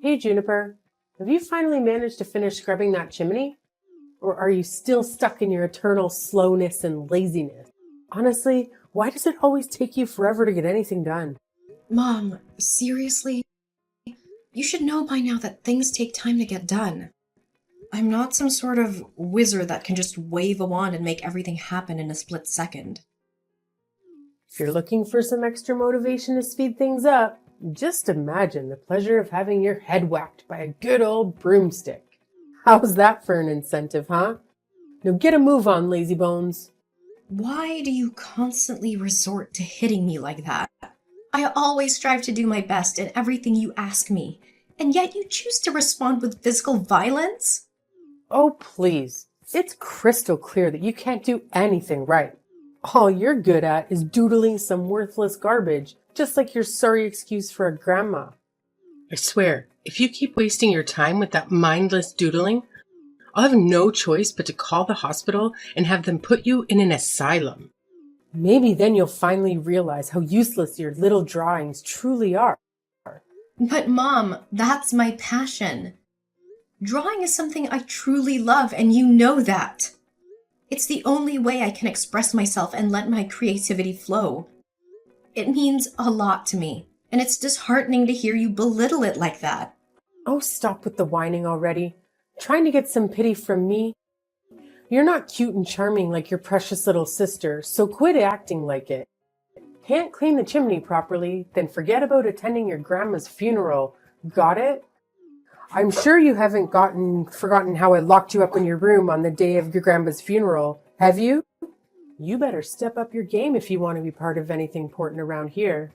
Hey Juniper, have you finally managed to finish scrubbing that chimney? Or are you still stuck in your eternal slowness and laziness? Honestly, why does it always take you forever to get anything done? Mom, seriously? You should know by now that things take time to get done. I'm not some sort of wizard that can just wave a wand and make everything happen in a split second. If you're looking for some extra motivation to speed things up, just imagine the pleasure of having your head whacked by a good old broomstick. How's that for an incentive, huh? Now get a move on, lazy bones. Why do you constantly resort to hitting me like that? I always strive to do my best in everything you ask me, and yet you choose to respond with physical violence? Oh, please. It's crystal clear that you can't do anything right. All you're good at is doodling some worthless garbage, just like your sorry excuse for a grandma. I swear, if you keep wasting your time with that mindless doodling, I'll have no choice but to call the hospital and have them put you in an asylum. Maybe then you'll finally realize how useless your little drawings truly are. But Mom, that's my passion. Drawing is something I truly love, and you know that. It's the only way I can express myself and let my creativity flow. It means a lot to me, and it's disheartening to hear you belittle it like that. Oh, stop with the whining already. Trying to get some pity from me? You're not cute and charming like your precious little sister, so quit acting like it. Can't clean the chimney properly, then forget about attending your grandma's funeral. Got it? I'm sure you haven't forgotten how I locked you up in your room on the day of your grandma's funeral, have you? You better step up your game if you want to be part of anything important around here.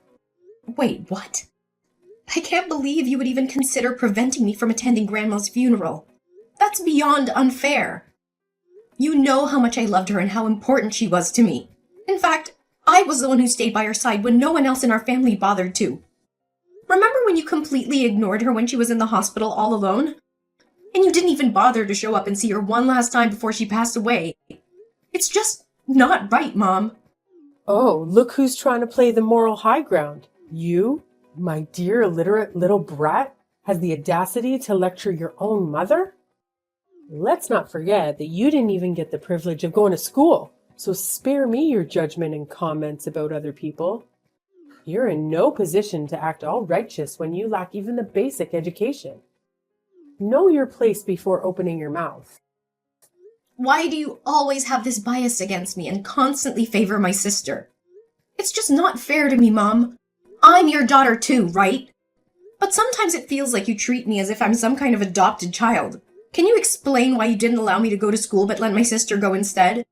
Wait, what? I can't believe you would even consider preventing me from attending Grandma's funeral. That's beyond unfair. You know how much I loved her and how important she was to me. In fact, I was the one who stayed by her side when no one else in our family bothered to. Remember when you completely ignored her when she was in the hospital all alone? And you didn't even bother to show up and see her one last time before she passed away. It's just not right, Mom. Oh, look who's trying to play the moral high ground. You, my dear illiterate little brat, has the audacity to lecture your own mother? Let's not forget that you didn't even get the privilege of going to school, so spare me your judgment and comments about other people. You're in no position to act all righteous when you lack even the basic education. Know your place before opening your mouth. Why do you always have this bias against me and constantly favor my sister? It's just not fair to me, Mom. I'm your daughter too, right? But sometimes it feels like you treat me as if I'm some kind of adopted child. Can you explain why you didn't allow me to go to school but let my sister go instead?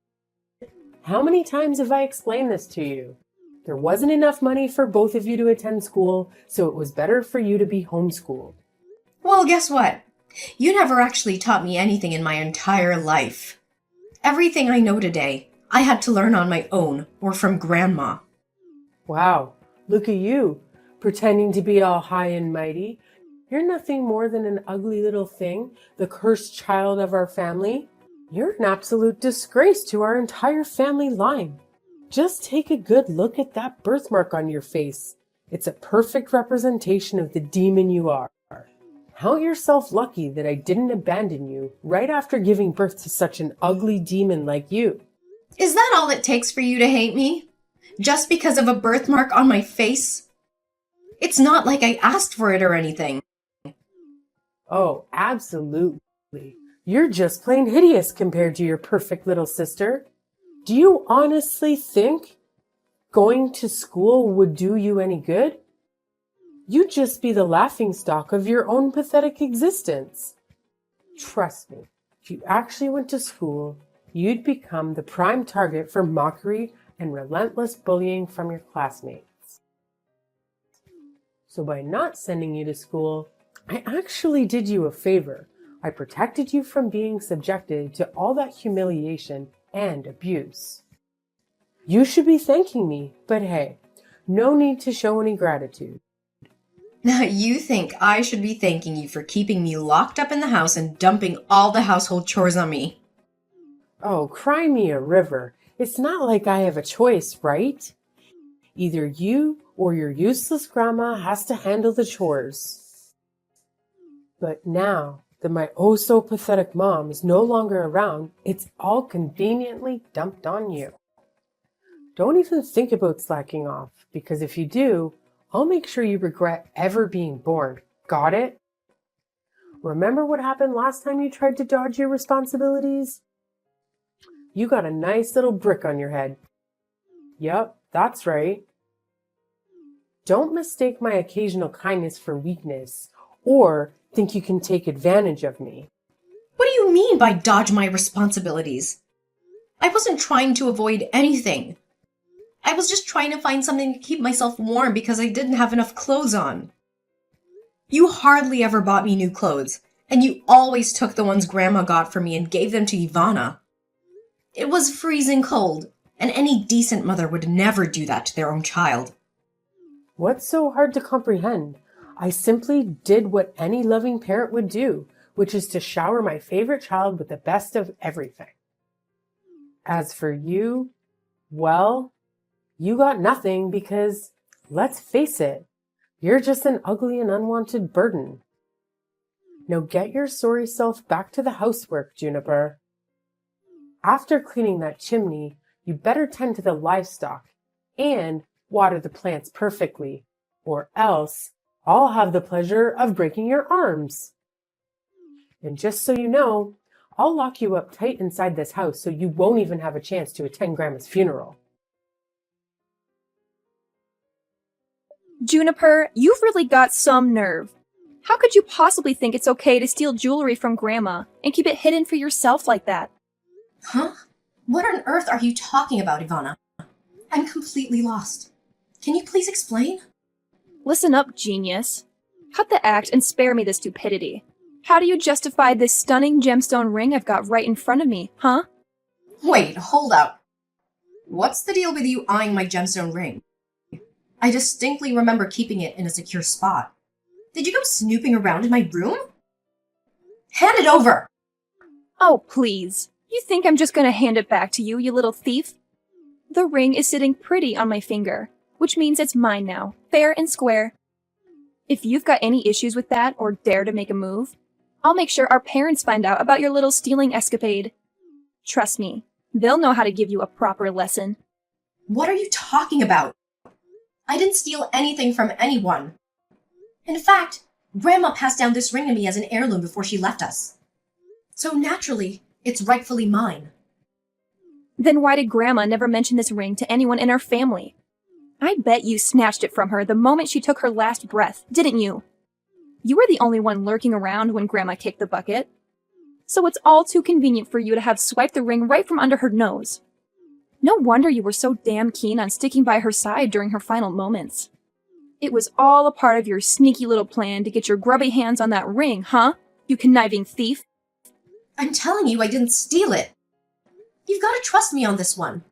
How many times have I explained this to you? There wasn't enough money for both of you to attend school, so it was better for you to be homeschooled. Well, guess what? You never actually taught me anything in my entire life. Everything I know today, I had to learn on my own or from Grandma. Wow, look at you, pretending to be all high and mighty. You're nothing more than an ugly little thing, the cursed child of our family. You're an absolute disgrace to our entire family line. Just take a good look at that birthmark on your face. It's a perfect representation of the demon you are. Count yourself lucky that I didn't abandon you right after giving birth to such an ugly demon like you. Is that all it takes for you to hate me? Just because of a birthmark on my face? It's not like I asked for it or anything. Oh, absolutely. You're just plain hideous compared to your perfect little sister. Do you honestly think going to school would do you any good? You'd just be the laughingstock of your own pathetic existence. Trust me, if you actually went to school, you'd become the prime target for mockery and relentless bullying from your classmates. So by not sending you to school, I actually did you a favor. I protected you from being subjected to all that humiliation and abuse. You should be thanking me, but hey, no need to show any gratitude. Now you think I should be thanking you for keeping me locked up in the house and dumping all the household chores on me. Oh, cry me a river. It's not like I have a choice, right? Either you or your useless grandma has to handle the chores. But now that my oh so pathetic mom is no longer around, it's all conveniently dumped on you. Don't even think about slacking off, because if you do, I'll make sure you regret ever being born. Got it? Remember what happened last time you tried to dodge your responsibilities? You got a nice little brick on your head. Yup, that's right. Don't mistake my occasional kindness for weakness, or think you can take advantage of me. What do you mean by dodge my responsibilities? I wasn't trying to avoid anything. I was just trying to find something to keep myself warm because I didn't have enough clothes on. You hardly ever bought me new clothes, and you always took the ones Grandma got for me and gave them to Ivana. It was freezing cold, and any decent mother would never do that to their own child. What's so hard to comprehend? I simply did what any loving parent would do, which is to shower my favorite child with the best of everything. As for you, well, you got nothing because, let's face it, you're just an ugly and unwanted burden. Now get your sorry self back to the housework, Juniper. After cleaning that chimney, you better tend to the livestock and water the plants perfectly, or else I'll have the pleasure of breaking your arms. And just so you know, I'll lock you up tight inside this house so you won't even have a chance to attend Grandma's funeral. Juniper, you've really got some nerve. How could you possibly think it's okay to steal jewelry from Grandma and keep it hidden for yourself like that? Huh? What on earth are you talking about, Ivana? I'm completely lost. Can you please explain? Listen up, genius. Cut the act and spare me the stupidity. How do you justify this stunning gemstone ring I've got right in front of me, huh? Wait, hold up. What's the deal with you eyeing my gemstone ring? I distinctly remember keeping it in a secure spot. Did you go snooping around in my room? Hand it over! Oh, please. You think I'm just gonna hand it back to you, you little thief? The ring is sitting pretty on my finger, which means it's mine now, fair and square. If you've got any issues with that or dare to make a move, I'll make sure our parents find out about your little stealing escapade. Trust me, they'll know how to give you a proper lesson. What are you talking about? I didn't steal anything from anyone. In fact, Grandma passed down this ring to me as an heirloom before she left us. So naturally, it's rightfully mine. Then why did Grandma never mention this ring to anyone in our family? I bet you snatched it from her the moment she took her last breath, didn't you? You were the only one lurking around when Grandma kicked the bucket. So it's all too convenient for you to have swiped the ring right from under her nose. No wonder you were so damn keen on sticking by her side during her final moments. It was all a part of your sneaky little plan to get your grubby hands on that ring, huh? You conniving thief. I'm telling you I didn't steal it. You've got to trust me on this one.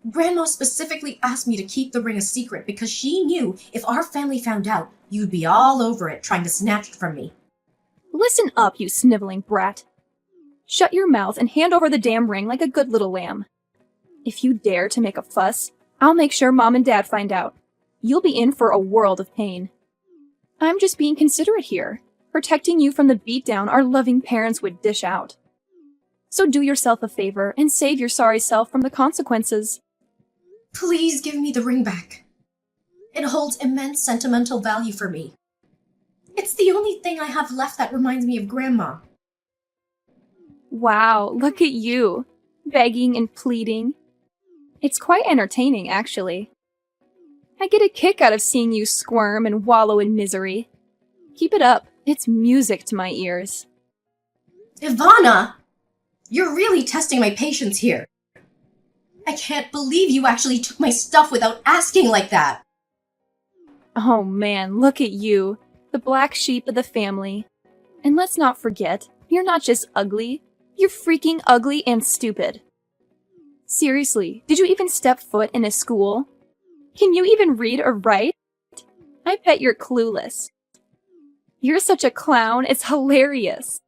Grandma specifically asked me to keep the ring a secret because she knew if our family found out, you'd be all over it trying to snatch it from me. Listen up, you sniveling brat. Shut your mouth and hand over the damn ring like a good little lamb. If you dare to make a fuss, I'll make sure Mom and Dad find out. You'll be in for a world of pain. I'm just being considerate here, protecting you from the beatdown our loving parents would dish out. So do yourself a favor and save your sorry self from the consequences. Please give me the ring back. It holds immense sentimental value for me. It's the only thing I have left that reminds me of Grandma. Wow, look at you, begging and pleading. It's quite entertaining, actually. I get a kick out of seeing you squirm and wallow in misery. Keep it up, it's music to my ears. Ivana! You're really testing my patience here. I can't believe you actually took my stuff without asking like that. Oh man, look at you, the black sheep of the family. And let's not forget, you're not just ugly, you're freaking ugly and stupid. Seriously, did you even step foot in a school? Can you even read or write? I bet you're clueless. You're such a clown, it's hilarious.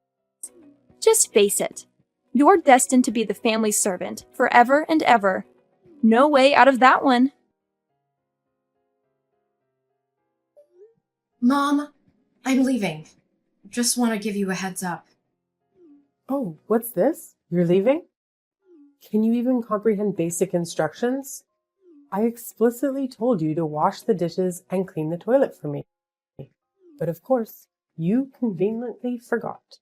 Just face it. You're destined to be the family servant, forever and ever. No way out of that one. Mom, I'm leaving. just want to give you a heads up. Oh, what's this? You're leaving? Can you even comprehend basic instructions? I explicitly told you to wash the dishes and clean the toilet for me. But of course, you conveniently forgot.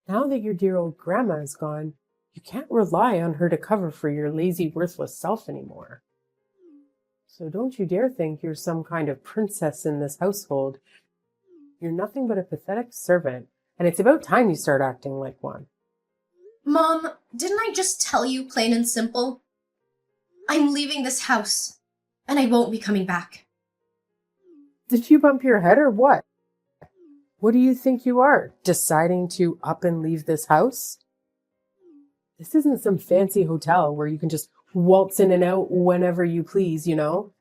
Now that your dear old grandma is gone, you can't rely on her to cover for your lazy, worthless self anymore. So don't you dare think you're some kind of princess in this household. You're nothing but a pathetic servant, and it's about time you start acting like one. Mom, didn't I just tell you plain and simple? I'm leaving this house, and I won't be coming back. Did you bump your head or what? What do you think you are, deciding to up and leave this house? This isn't some fancy hotel where you can just waltz in and out whenever you please, you know?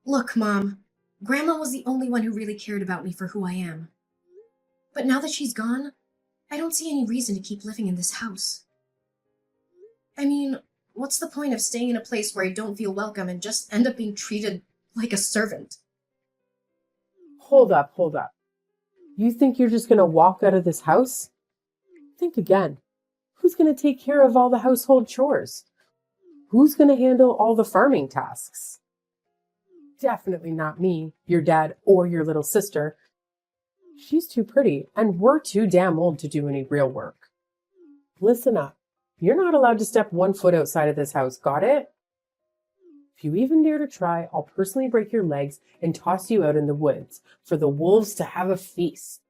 Look, Mom, Grandma was the only one who really cared about me for who I am. But now that she's gone, I don't see any reason to keep living in this house. I mean, what's the point of staying in a place where I don't feel welcome and just end up being treated like a servant? Hold up. You think you're just going to walk out of this house? Think again. Who's going to take care of all the household chores? Who's going to handle all the farming tasks? Definitely not me, your dad, or your little sister. She's too pretty, and we're too damn old to do any real work. Listen up. You're not allowed to step 1 foot outside of this house, got it? If you even dare to try, I'll personally break your legs and toss you out in the woods for the wolves to have a feast.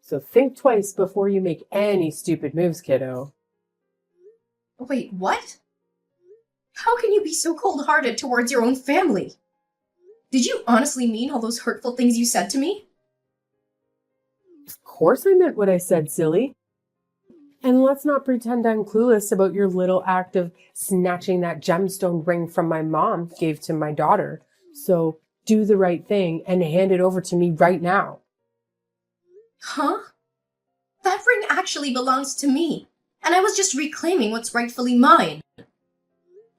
So think twice before you make any stupid moves, kiddo. Wait, what? How can you be so cold-hearted towards your own family? Did you honestly mean all those hurtful things you said to me? Of course I meant what I said, silly. And let's not pretend I'm clueless about your little act of snatching that gemstone ring from my mom gave to my daughter. So do the right thing and hand it over to me right now. Huh? That ring actually belongs to me, and I was just reclaiming what's rightfully mine.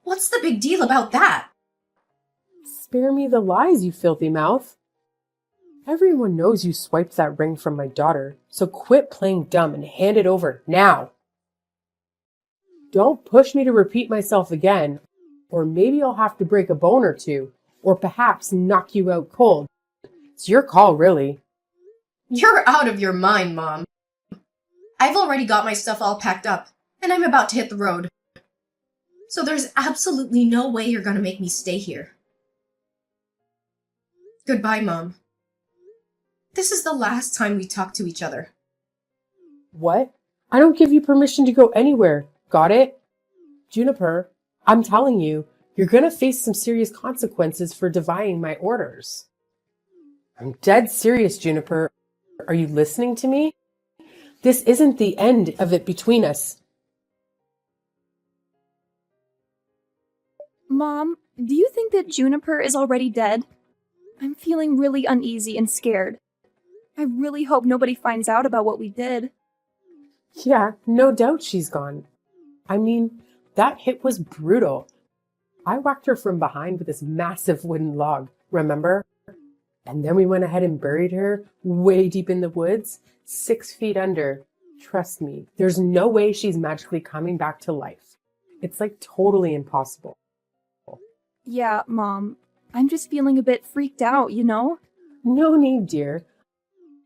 What's the big deal about that? Spare me the lies, you filthy mouth. Everyone knows you swiped that ring from my daughter, so quit playing dumb and hand it over now. Don't push me to repeat myself again, or maybe I'll have to break a bone or two, or perhaps knock you out cold. It's your call, really. You're out of your mind, Mom. I've already got my stuff all packed up, and I'm about to hit the road. So there's absolutely no way you're gonna make me stay here. Goodbye, Mom. This is the last time we talk to each other. What? I don't give you permission to go anywhere. Got it? Juniper, I'm telling you, you're gonna face some serious consequences for defying my orders. I'm dead serious, Juniper. Are you listening to me? This isn't the end of it between us. Mom, do you think that Juniper is already dead? I'm feeling really uneasy and scared. I really hope nobody finds out about what we did. Yeah, no doubt she's gone. I mean, that hit was brutal. I whacked her from behind with this massive wooden log, remember? And then we went ahead and buried her way deep in the woods, 6 feet under. Trust me, there's no way she's magically coming back to life. It's like totally impossible. Yeah, Mom. I'm just feeling a bit freaked out, you know? No need, dear.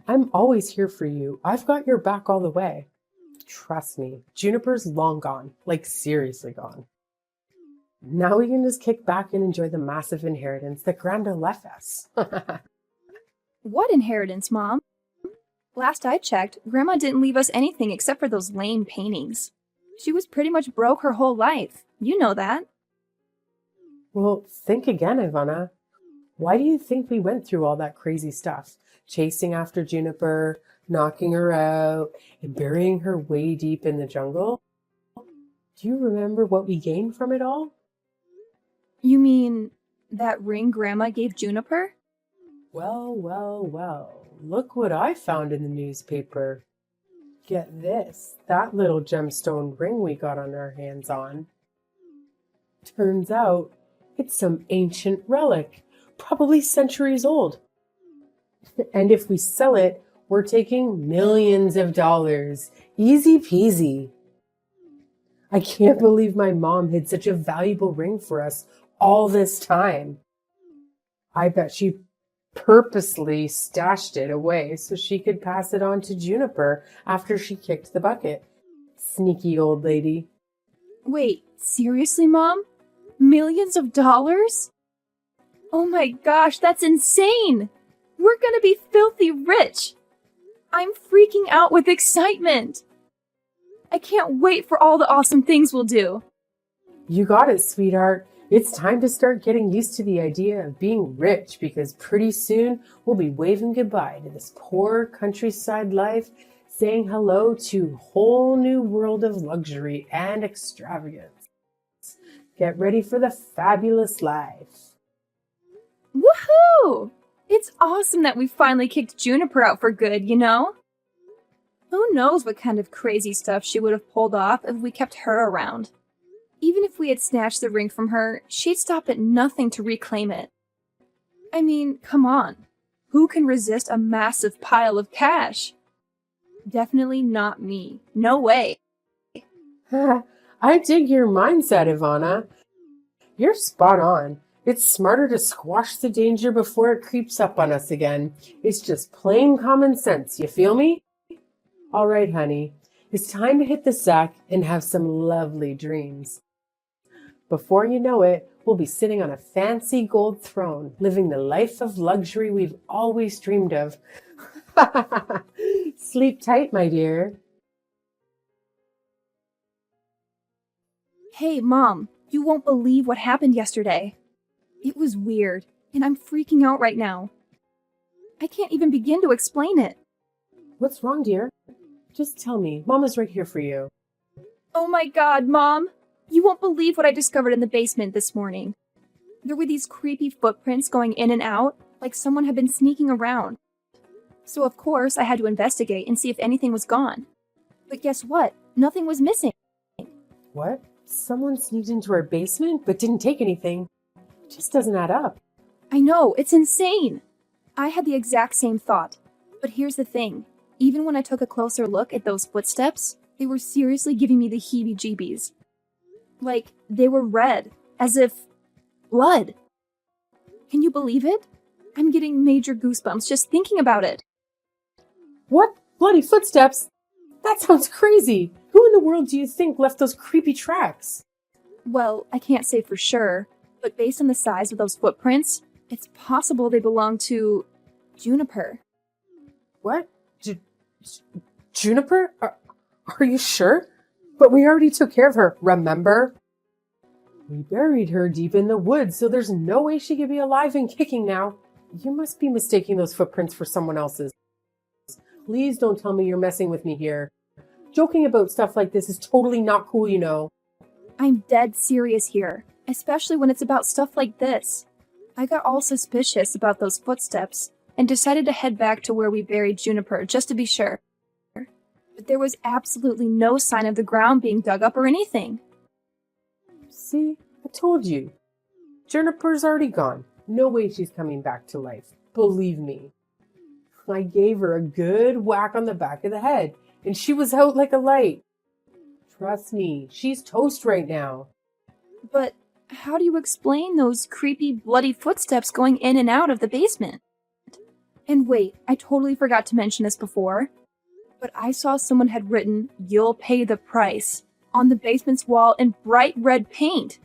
I'm always here for you. I've got your back all the way. Trust me, Juniper's long gone, like seriously gone. Now we can just kick back and enjoy the massive inheritance that Granda left us. What inheritance, Mom? Last I checked, Grandma didn't leave us anything except for those lame paintings. She was pretty much broke her whole life. You know that. Well, think again, Ivana. Why do you think we went through all that crazy stuff? Chasing after Juniper, knocking her out, and burying her way deep in the jungle? Do you remember what we gained from it all? You mean that ring Grandma gave Juniper? Well. Look what I found in the newspaper. Get this, that little gemstone ring we got on our hands on. Turns out, it's some ancient relic, probably centuries old. And if we sell it, we're taking millions of dollars. Easy peasy. I can't believe my mom hid such a valuable ring for us all this time. I bet she purposely stashed it away so she could pass it on to Juniper after she kicked the bucket. Sneaky old lady. Wait, seriously, Mom? Millions of dollars? Oh my gosh, that's insane! We're gonna be filthy rich! I'm freaking out with excitement! I can't wait for all the awesome things we'll do! You got it, sweetheart. It's time to start getting used to the idea of being rich because pretty soon we'll be waving goodbye to this poor countryside life, saying hello to a whole new world of luxury and extravagance. Get ready for the fabulous life. Woohoo! It's awesome that we finally kicked Juniper out for good, you know? Who knows what kind of crazy stuff she would have pulled off if we kept her around. Even if we had snatched the ring from her, she'd stop at nothing to reclaim it. I mean, come on. Who can resist a massive pile of cash? Definitely not me. No way. I dig your mindset, Ivana. You're spot on. It's smarter to squash the danger before it creeps up on us again. It's just plain common sense, you feel me? All right, honey. It's time to hit the sack and have some lovely dreams. Before you know it, we'll be sitting on a fancy gold throne, living the life of luxury we've always dreamed of. Sleep tight, my dear. Hey, Mom, you won't believe what happened yesterday. It was weird, and I'm freaking out right now. I can't even begin to explain it. What's wrong, dear? Just tell me. Mama's right here for you. Oh my god, Mom! You won't believe what I discovered in the basement this morning. There were these creepy footprints going in and out, like someone had been sneaking around. So of course, I had to investigate and see if anything was gone. But guess what? Nothing was missing. What? Someone sneaked into our basement but didn't take anything? It just doesn't add up. I know, it's insane! I had the exact same thought. But here's the thing. Even when I took a closer look at those footsteps, they were seriously giving me the heebie-jeebies. Like, they were red, as if blood. Can you believe it? I'm getting major goosebumps just thinking about it. What? Bloody footsteps? That sounds crazy. Who in the world do you think left those creepy tracks? Well, I can't say for sure, but based on the size of those footprints, it's possible they belong to Juniper. What? Juniper? Are you sure? But we already took care of her, remember? We buried her deep in the woods, so there's no way she could be alive and kicking now. You must be mistaking those footprints for someone else's. Please don't tell me you're messing with me here. Joking about stuff like this is totally not cool, you know. I'm dead serious here, especially when it's about stuff like this. I got all suspicious about those footsteps and decided to head back to where we buried Juniper just to be sure. But there was absolutely no sign of the ground being dug up or anything. See, I told you. Juniper's already gone. No way she's coming back to life. Believe me. I gave her a good whack on the back of the head, and she was out like a light. Trust me, she's toast right now. But how do you explain those creepy, bloody footsteps going in and out of the basement? And wait, I totally forgot to mention this before, but I saw someone had written, "You'll pay the price," on the basement's wall in bright red paint.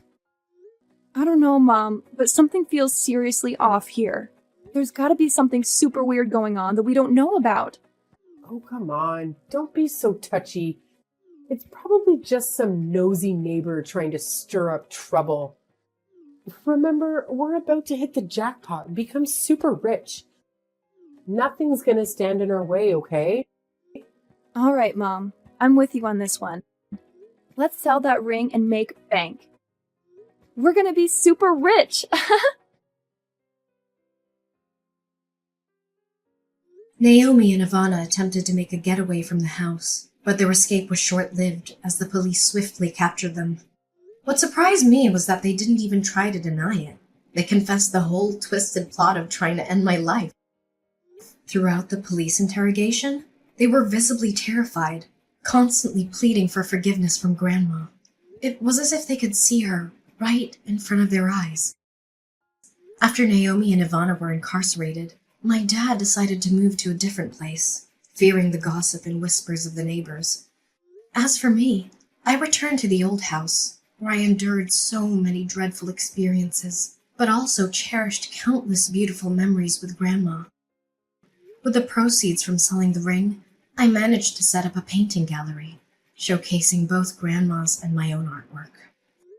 I don't know, Mom, but something feels seriously off here. There's gotta be something super weird going on that we don't know about. Oh, come on. Don't be so touchy. It's probably just some nosy neighbor trying to stir up trouble. Remember, we're about to hit the jackpot and become super rich. Nothing's gonna stand in our way, okay? All right, Mom. I'm with you on this one. Let's sell that ring and make bank. We're gonna be super rich! Naomi and Ivana attempted to make a getaway from the house, but their escape was short-lived as the police swiftly captured them. What surprised me was that they didn't even try to deny it. They confessed the whole twisted plot of trying to end my life. Throughout the police interrogation, they were visibly terrified, constantly pleading for forgiveness from Grandma. It was as if they could see her right in front of their eyes. After Naomi and Ivana were incarcerated, my dad decided to move to a different place, fearing the gossip and whispers of the neighbors. As for me, I returned to the old house, where I endured so many dreadful experiences, but also cherished countless beautiful memories with Grandma. With the proceeds from selling the ring, I managed to set up a painting gallery, showcasing both Grandma's and my own artwork.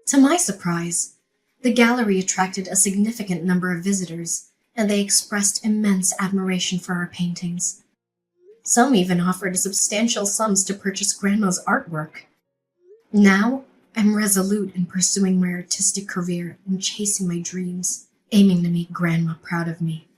To my surprise, the gallery attracted a significant number of visitors, and they expressed immense admiration for our paintings. Some even offered substantial sums to purchase Grandma's artwork. Now, I'm resolute in pursuing my artistic career and chasing my dreams, aiming to make Grandma proud of me.